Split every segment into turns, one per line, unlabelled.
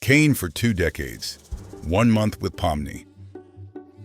Kane for 2 decades. 1 month with Pomni.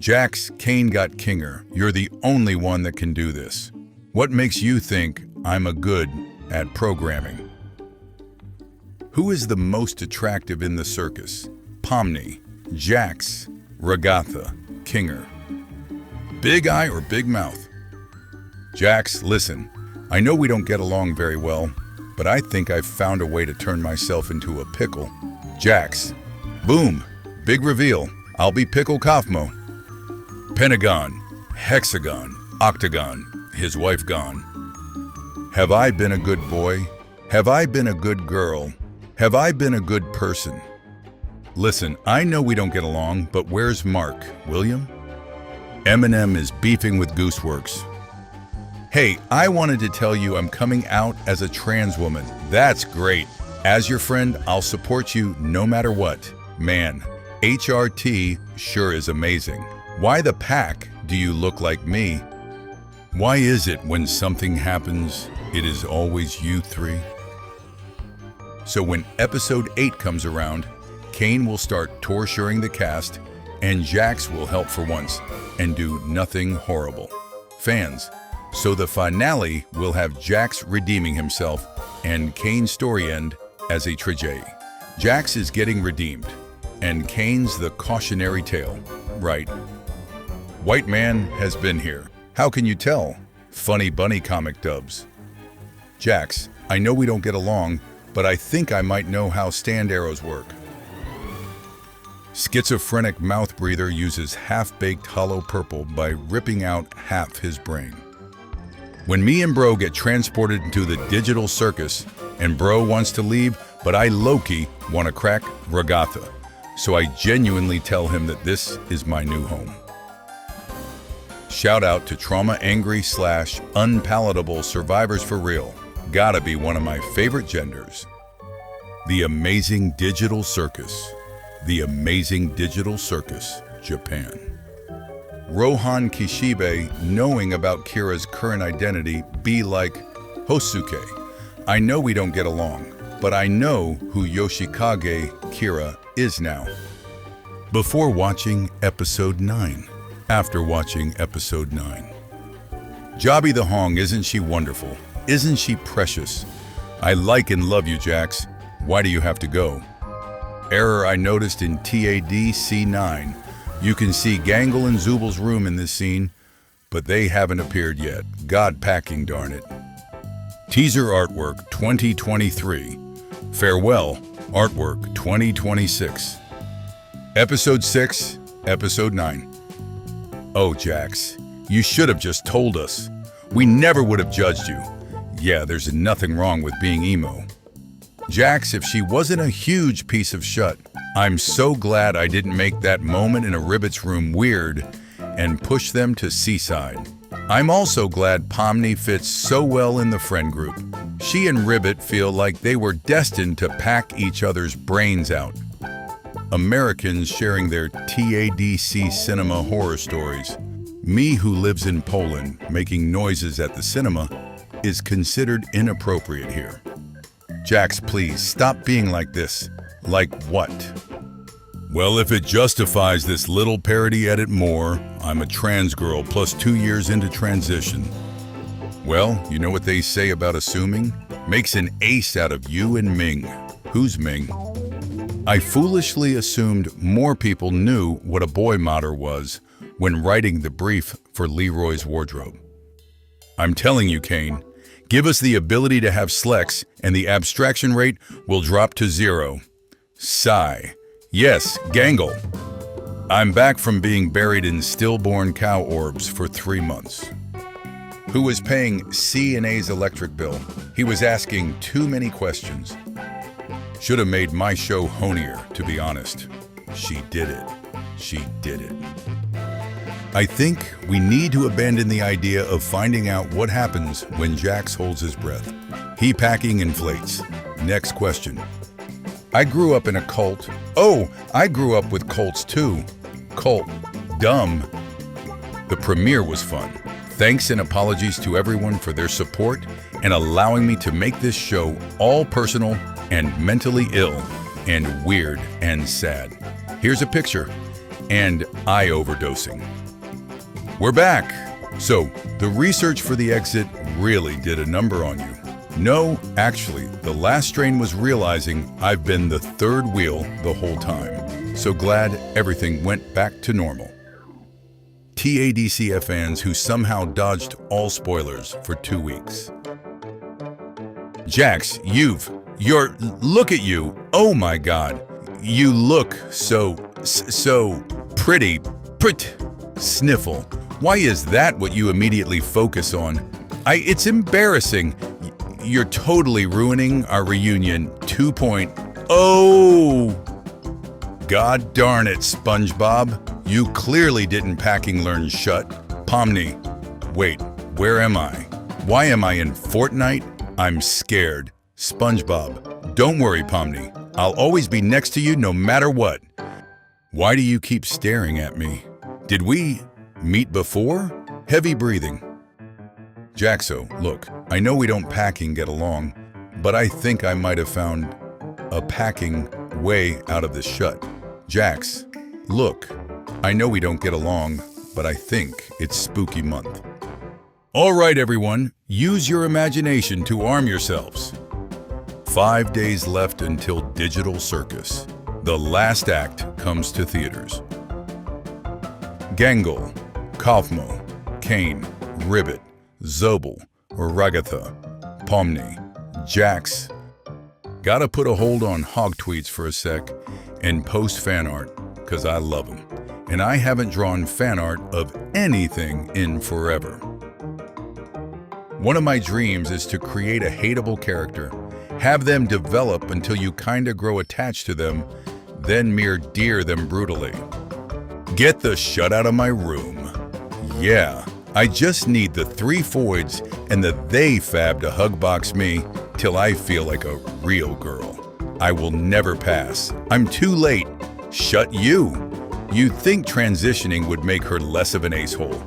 Jax, Kane got Kinger. You're the only one that can do this. What makes you think I'm a good at programming? Who is the most attractive in the circus? Pomni, Jax, Ragatha, Kinger. Big eye or big mouth? Jax, listen, I know we don't get along very well, but I think I've found a way to turn myself into a pickle. Jax, boom, big reveal. I'll be Pickle Kaufmo. Pentagon, hexagon, octagon, his wife gone. Have I been a good boy? Have I been a good girl? Have I been a good person? Listen, I know we don't get along, but where's Mark, William? Eminem is beefing with Gooseworks. Hey, I wanted to tell you I'm coming out as a trans woman. That's great. As your friend, I'll support you no matter what. Man, HRT sure is amazing. Why the pack do you look like me? Why is it when something happens, it is always you three? So when episode 8 comes around, Kane will start torturing the cast, and Jax will help for once and do nothing horrible. Fans, so the finale will have Jax redeeming himself and Kane's story end as a tragedy. Jax is getting redeemed, and Kane's the cautionary tale, right? White man has been here. How can you tell? Funny bunny comic dubs. Jax, I know we don't get along, but I think I might know how stand arrows work. Schizophrenic mouth breather uses half-baked hollow purple by ripping out half his brain. When me and Bro get transported into the Digital Circus, and Bro wants to leave, but I low-key want to crack Ragatha, so I genuinely tell him that this is my new home. Shout out to trauma-angry/unpalatable survivors for real. Gotta be one of my favorite genders. The Amazing Digital Circus. The Amazing Digital Circus, Japan. Rohan Kishibe, knowing about Kira's current identity, be like, Hosuke, I know we don't get along, but I know who Yoshikage Kira is now. Before watching episode 9. After watching episode 9. Jobby the Hong, isn't she wonderful? Isn't she precious? I like and love you, Jax. Why do you have to go? Error I noticed in TADC 9. You can see Gangle and Zubal's room in this scene, but they haven't appeared yet. God packing, darn it. Teaser artwork 2023. Farewell artwork 2026. Episode 6, episode 9. Oh, Jax, you should have just told us. We never would have judged you. Yeah, there's nothing wrong with being emo. Jax, if she wasn't a huge piece of shit, I'm so glad I didn't make that moment in a Ribbit's room weird and push them to Seaside. I'm also glad Pomni fits so well in the friend group. She and Ribbit feel like they were destined to pack each other's brains out. Americans sharing their TADC cinema horror stories. Me, who lives in Poland, making noises at the cinema, is considered inappropriate here. Jax, please, stop being like this. Like what? Well, if it justifies this little parody edit more, I'm a trans girl plus 2 years into transition. Well, you know what they say about assuming? Makes an ace out of you and Ming. Who's Ming? I foolishly assumed more people knew what a boy modder was when writing the brief for Leroy's wardrobe. I'm telling you, Kane, give us the ability to have Slex and the abstraction rate will drop to 0. Sigh. Yes, Gangle. I'm back from being buried in stillborn cow orbs for 3 months. Who was paying C&A's electric bill? He was asking too many questions. Should have made my show honier, to be honest. She did it. She did it. I think we need to abandon the idea of finding out what happens when Jax holds his breath. He packing inflates. Next question. I grew up in a cult. Oh, I grew up with cults too. Cult. Dumb. The premiere was fun. Thanks and apologies to everyone for their support and allowing me to make this show all personal and mentally ill. and weird and sad. Here's a picture, and eye overdosing. We're back! So, the research for the exit really did a number on you. No, actually, the last strain was realizing I've been the third wheel the whole time. So glad everything went back to normal. TADC fans who somehow dodged all spoilers for 2 weeks. Jax, look at you. Oh my God. You look so pretty. Sniffle. Why is that what you immediately focus on? It's embarrassing. You're totally ruining our reunion 2.0. God darn it, SpongeBob. You clearly didn't packing learn shut. Pomni. Wait, where am I? Why am I in Fortnite? I'm scared. SpongeBob. Don't worry, Pomni. I'll always be next to you no matter what. Why do you keep staring at me? Did we meet before? Heavy breathing. Jaxo, look, I know we don't packing get along, but I think I might have found a packing way out of this shut. Jax, look, I know we don't get along, but I think it's spooky month. All right, everyone, use your imagination to arm yourselves. 5 days left until Digital Circus. The last act comes to theaters. Gangle, Kaufmo, Kane, Ribbit, Zobel, Ragatha, Pomni, Jax. Gotta put a hold on hog tweets for a sec and post fan art, cause I love them. And I haven't drawn fan art of anything in forever. One of my dreams is to create a hateable character, have them develop until you kinda grow attached to them, then mere deer them brutally. Get the shut out of my room. Yeah. I just need the 3 foids and the they fab to hug box me till I feel like a real girl. I will never pass. I'm too late. Shut you. You'd think transitioning would make her less of an ace-hole.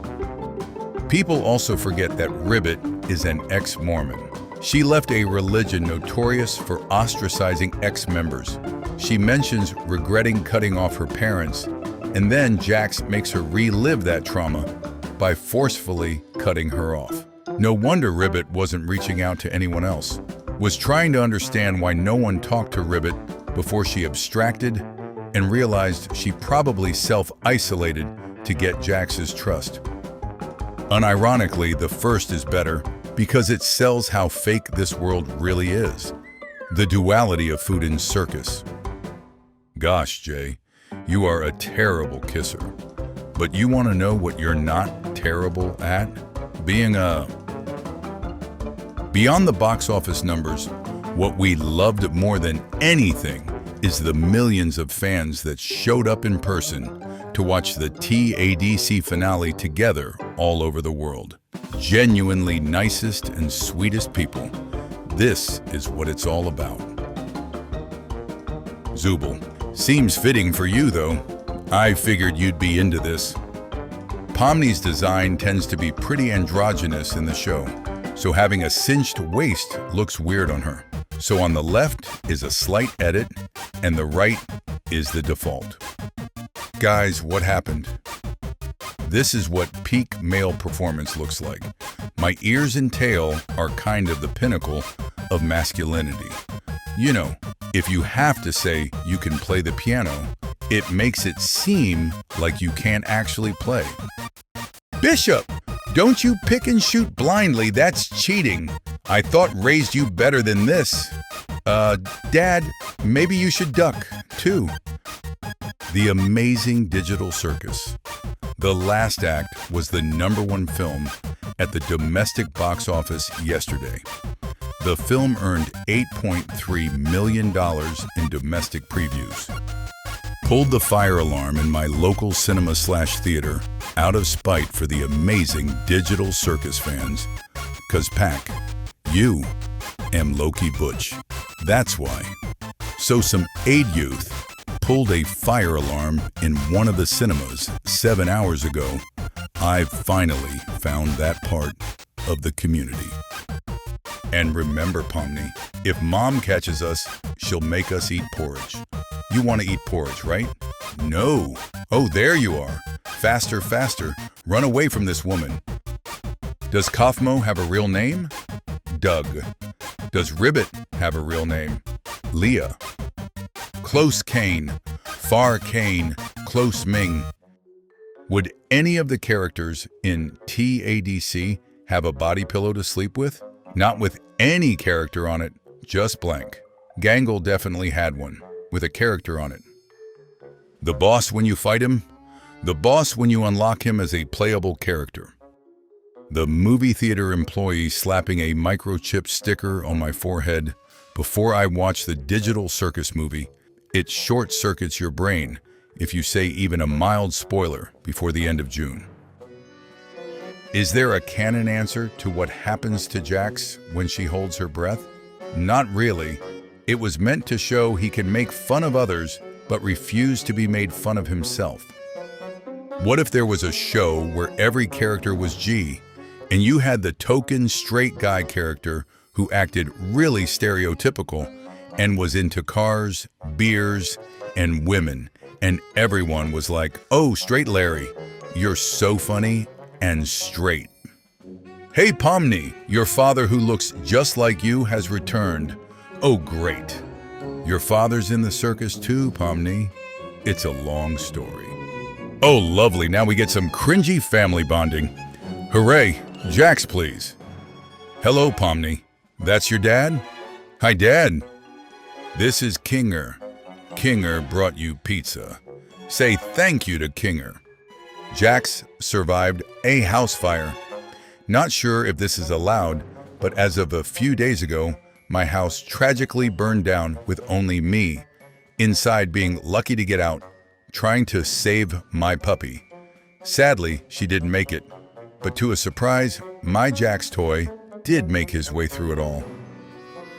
People also forget that Ribbit is an ex-Mormon. She left a religion notorious for ostracizing ex-members. She mentions regretting cutting off her parents, and then Jax makes her relive that trauma by forcefully cutting her off. No wonder Ribbit wasn't reaching out to anyone else. Was trying to understand why no one talked to Ribbit before she abstracted and realized she probably self-isolated to get Jax's trust. Unironically, the first is better because it sells how fake this world really is. The duality of food and circus. Gosh, Jay, you are a terrible kisser. But you want to know what you're not terrible at? Being a... Beyond the box office numbers, what we loved more than anything is the millions of fans that showed up in person to watch the TADC finale together all over the world. Genuinely nicest and sweetest people. This is what it's all about. Zubel. Seems fitting for you, though. I figured you'd be into this. Pomni's design tends to be pretty androgynous in the show, so having a cinched waist looks weird on her. So on the left is a slight edit, and the right is the default. Guys, what happened? This is what peak male performance looks like. My ears and tail are kind of the pinnacle of masculinity. You know, if you have to say you can play the piano, it makes it seem like you can't actually play. Bishop, don't you pick and shoot blindly, that's cheating. I thought raised you better than this. Dad, maybe you should duck, too. The amazing Digital Circus. The last act was the #1 film at the domestic box office yesterday. The film earned $8.3 million in domestic previews. Pulled the fire alarm in my local cinema/theater out of spite for the amazing Digital Circus fans. 'Cause Pac, you am low-key butch. That's why. So some aid youth pulled a fire alarm in one of the cinemas 7 hours ago. I've finally found that part of the community. And remember, Pomni, if Mom catches us, she'll make us eat porridge. You want to eat porridge, right? No. Oh, there you are. Faster, faster. Run away from this woman. Does Kaufmo have a real name? Doug. Does Ribbit have a real name? Leah. Close Kane, Far Kane, Close Ming. Would any of the characters in TADC have a body pillow to sleep with? Not with any character on it, just blank. Gangle definitely had one, with a character on it. The boss when you fight him? The boss when you unlock him as a playable character. The movie theater employee slapping a microchip sticker on my forehead before I watch the Digital Circus movie. It short-circuits your brain if you say even a mild spoiler before the end of June. Is there a canon answer to what happens to Jax when she holds her breath? Not really. It was meant to show he can make fun of others but refuse to be made fun of himself. What if there was a show where every character was G, and you had the token straight guy character who acted really stereotypical and was into cars, beers, and women, and everyone was like, "Oh, straight Larry, you're so funny and straight." Hey Pomni, your father who looks just like you has returned. Oh great. Your father's in the circus too, Pomni. It's a long story. Oh lovely, now we get some cringy family bonding. Hooray, Jax please. Hello Pomni, that's your dad? Hi Dad. This is Kinger. Kinger brought you pizza. Say thank you to Kinger. Jax survived a house fire. Not sure if this is allowed, but as of a few days ago, my house tragically burned down with only me inside being lucky to get out, trying to save my puppy. Sadly, she didn't make it, but to a surprise, my Jax toy did make his way through it all.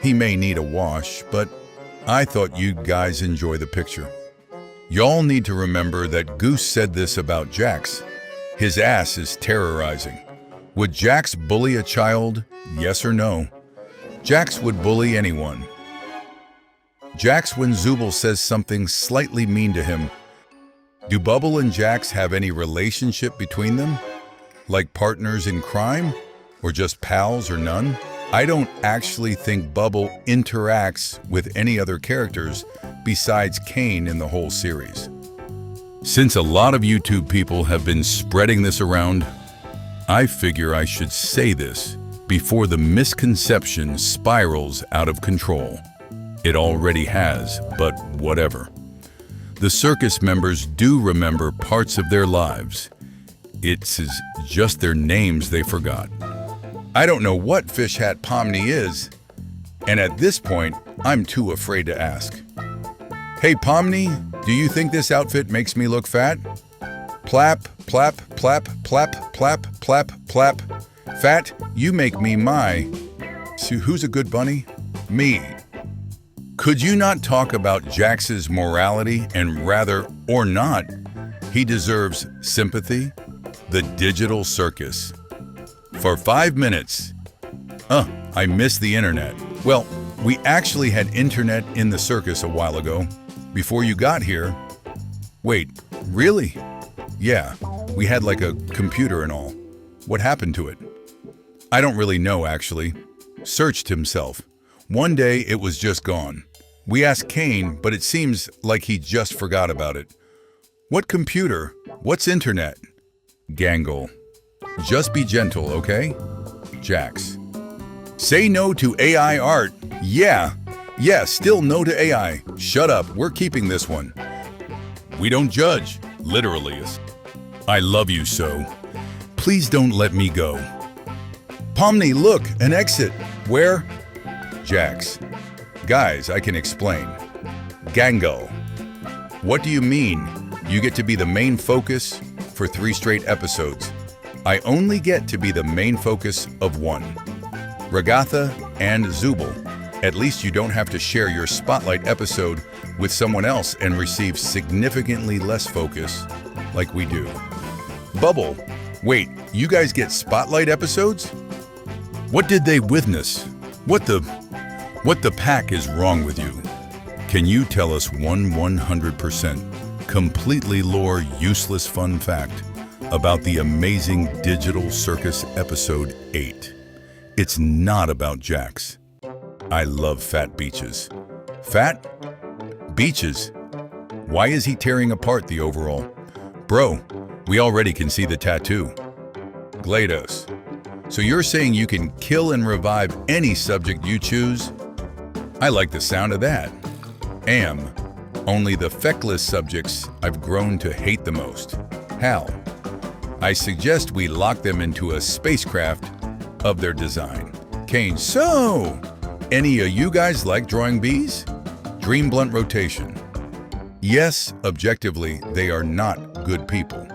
He may need a wash, but I thought you guys enjoy the picture. Y'all need to remember that Goose said this about Jax. His ass is terrorizing. Would Jax bully a child? Yes or no? Jax would bully anyone. Jax when Zooble says something slightly mean to him. Do Bubble and Jax have any relationship between them? Like partners in crime? Or just pals or none? I don't actually think Bubble interacts with any other characters besides Kane in the whole series. Since a lot of YouTube people have been spreading this around, I figure I should say this before the misconception spirals out of control. It already has, but whatever. The circus members do remember parts of their lives. It's just their names they forgot. I don't know what Fish Hat Pomni is, and at this point, I'm too afraid to ask. Hey Pomni, do you think this outfit makes me look fat? Plap, plap, plap, plap, plap, plap, plap. Fat, you make me my. So who's a good bunny? Me. Could you not talk about Jax's morality and rather, or not, he deserves sympathy? The Digital Circus. For 5 minutes. I missed the internet. Well, we actually had internet in the circus a while ago, before you got here. Wait, really? Yeah, we had like a computer and all. What happened to it? I don't really know, actually. Searched himself. One day it was just gone. We asked Kane, but it seems like he just forgot about it. What computer? What's internet? Gangle. Just be gentle, okay? Jax. Say no to AI art. Yeah, still no to AI. Shut up, we're keeping this one. We don't judge, literally. I love you so. Please don't let me go. Pomni, look, an exit. Where? Jax. Guys, I can explain. Gangle. What do you mean? You get to be the main focus for 3 straight episodes. I only get to be the main focus of one. Ragatha and Zooble. At least you don't have to share your spotlight episode with someone else and receive significantly less focus like we do. Bubble. Wait, you guys get spotlight episodes? What did they witness? What the pack is wrong with you? Can you tell us one 100% completely lore useless fun fact about the amazing Digital Circus episode 8? It's not about Jax. I love fat beaches. Fat? Beaches? Why is he tearing apart the overall? Bro, we already can see the tattoo. GLaDOS. So you're saying you can kill and revive any subject you choose? I like the sound of that. Only the feckless subjects I've grown to hate the most. How? I suggest we lock them into a spacecraft of their design. Kane, so any of you guys like drawing bees? Dream blunt rotation. Yes, objectively, they are not good people,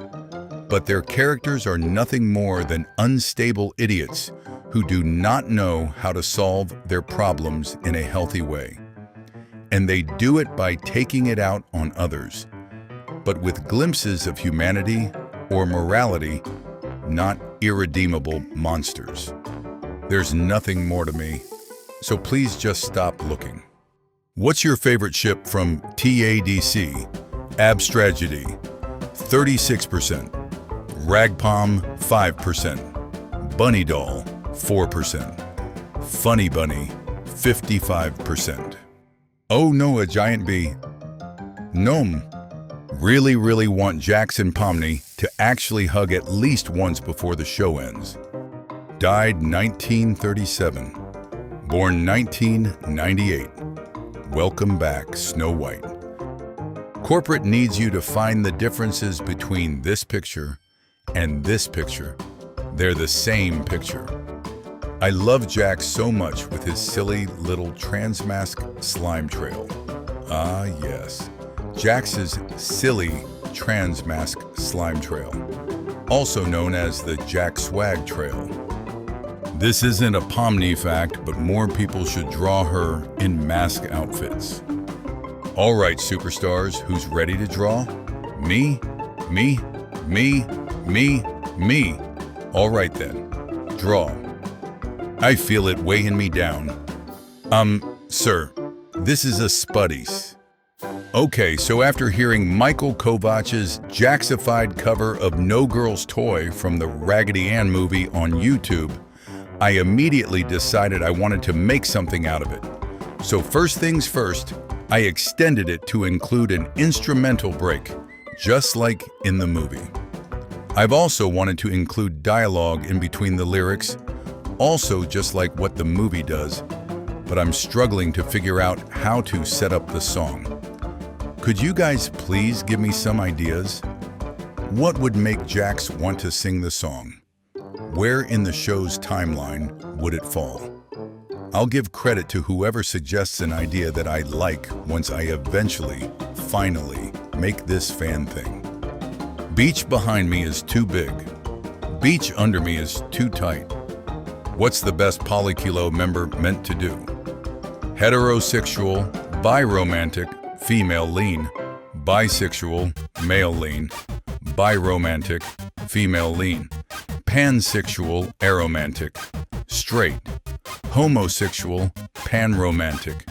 but their characters are nothing more than unstable idiots who do not know how to solve their problems in a healthy way. And they do it by taking it out on others, but with glimpses of humanity or morality, not irredeemable monsters. There's nothing more to me, so please just stop looking. What's your favorite ship from TADC? Abstragedy, 36%. Ragpalm, 5%. Bunny Doll, 4%. Funny Bunny, 55%. Oh no, a giant bee. Gnome. Really want Jax and Pomni to actually hug at least once before the show ends. Died 1937. Born 1998. Welcome back, Snow White. Corporate needs you to find the differences between this picture and this picture. They're the same picture. I love Jax so much with his silly little transmask slime trail. Ah yes, Jax's silly transmask slime trail, also known as the Jax Swag Trail. This isn't a Pomni fact, but more people should draw her in mask outfits. All right, superstars, who's ready to draw? Me? All right then, draw. I feel it weighing me down. Sir, this is a Spuddies. Okay, so after hearing Michael Kovach's Jaxified cover of No Girl's Toy from the Raggedy Ann movie on YouTube, I immediately decided I wanted to make something out of it. So first things first, I extended it to include an instrumental break, just like in the movie. I've also wanted to include dialogue in between the lyrics, also just like what the movie does, but I'm struggling to figure out how to set up the song. Could you guys please give me some ideas? What would make Jax want to sing the song? Where in the show's timeline would it fall? I'll give credit to whoever suggests an idea that I like once I eventually, finally, make this fan thing. Beach behind me is too big. Beach under me is too tight. What's the best Polykilo member meant to do? Heterosexual, biromantic, female lean, bisexual, male lean, biromantic, female lean, pansexual, aromantic, straight, homosexual, panromantic,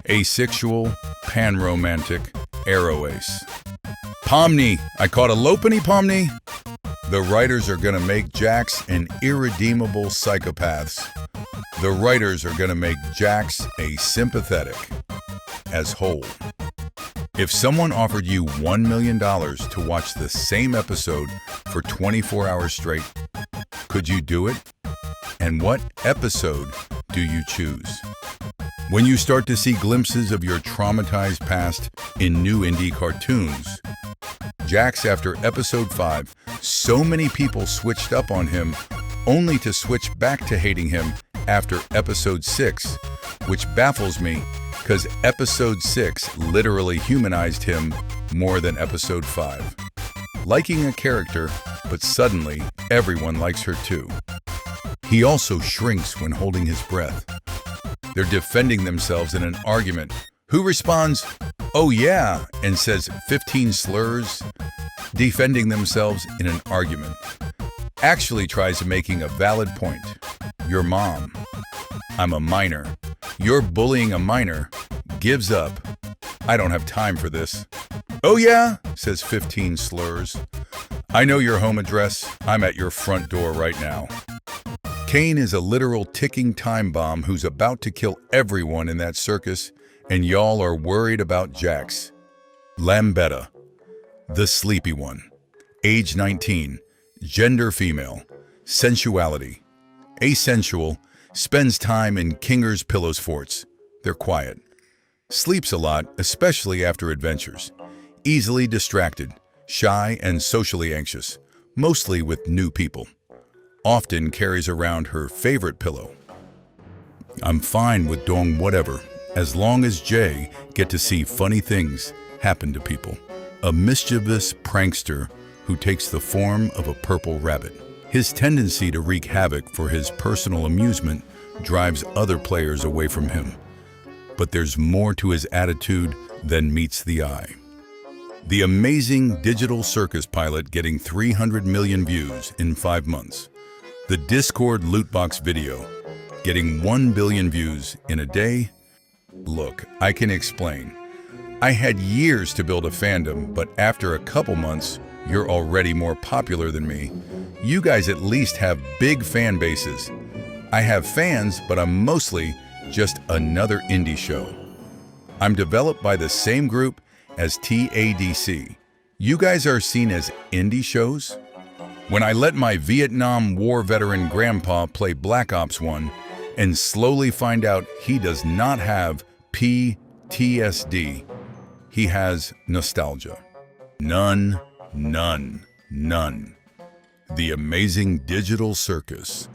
asexual, panromantic, aroace. Pomni, I caught a Lopini Pomni. The writers are gonna make Jax an irredeemable psychopath. The writers are gonna make Jax a sympathetic as whole. If someone offered you $1 million to watch the same episode for 24 hours straight, could you do it? And what episode do you choose? When you start to see glimpses of your traumatized past in new indie cartoons, Jax after episode 5, so many people switched up on him only to switch back to hating him after episode 6, which baffles me because episode 6 literally humanized him more than episode 5. Liking a character, but suddenly everyone likes her too. He also shrinks when holding his breath. They're defending themselves in an argument. Who responds, "Oh yeah," and says 15 slurs? Defending themselves in an argument. Actually tries making a valid point. Your mom. I'm a minor. You're bullying a minor. Gives up. I don't have time for this. Oh yeah, says 15 slurs. I know your home address. I'm at your front door right now. Kane is a literal ticking time bomb who's about to kill everyone in that circus, and y'all are worried about Jax. Lambetta, the sleepy one. Age 19, gender female, sensuality, asensual, spends time in Kinger's Pillows forts. They're quiet. Sleeps a lot, especially after adventures. Easily distracted, shy and socially anxious, mostly with new people. Often carries around her favorite pillow. I'm fine with doing whatever, as long as Jay get to see funny things happen to people. A mischievous prankster who takes the form of a purple rabbit. His tendency to wreak havoc for his personal amusement drives other players away from him. But there's more to his attitude than meets the eye. The amazing Digital Circus pilot getting 300 million views in 5 months. The Discord lootbox video getting 1 billion views in a day. Look, I can explain. I had years to build a fandom, but after a couple months, you're already more popular than me. You guys at least have big fan bases. I have fans, but I'm mostly just another indie show. I'm developed by the same group as TADC. You guys are seen as indie shows? When I let my Vietnam War veteran grandpa play Black Ops 1 and slowly find out he does not have PTSD, he has nostalgia. None, none, none. The amazing Digital Circus.